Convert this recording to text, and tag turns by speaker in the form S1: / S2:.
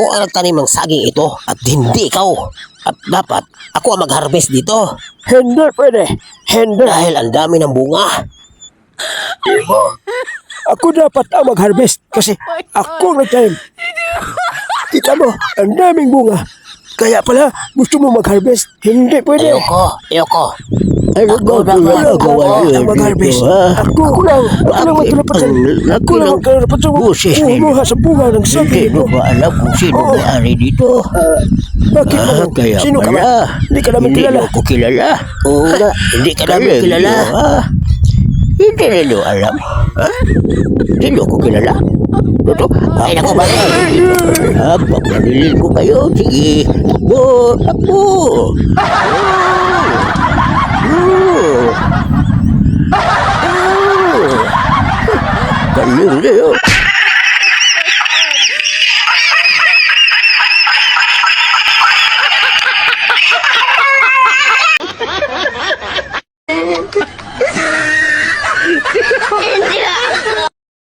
S1: Ako ang nagtanim ng saging ito at hindi ikaw. At dapat ako ang mag-harvest dito.
S2: Hindi pwede. Hindi.
S1: Dahil ang dami ng bunga.
S2: Ako dapat ang mag-harvest kasi ako ang nagtanim. Kita mo, ang daming bunga. Kaya pala, gusto mo mag-harvest? Hindi pwede.
S1: Ayoko.
S2: Ako lang ang mag-harvest. Ako lang magkalapat Ako lang magkalapat kumuha sa bunga ng saging.
S1: Hindi mo ba alam kung sino may-ari dito?
S2: Bakit mo?
S1: Kaya
S2: Sino ka ba?
S1: pala.
S2: Hindi ka namin kilala.
S1: Hindi ko kilala. Oo nga, hindi ka namin kilala. Hindi nyo alam. Ha? Hindi nyo ko kilala. Ito, ay naku ba? Habang nabilin ko kayo, sige. Ako. Galing na yun.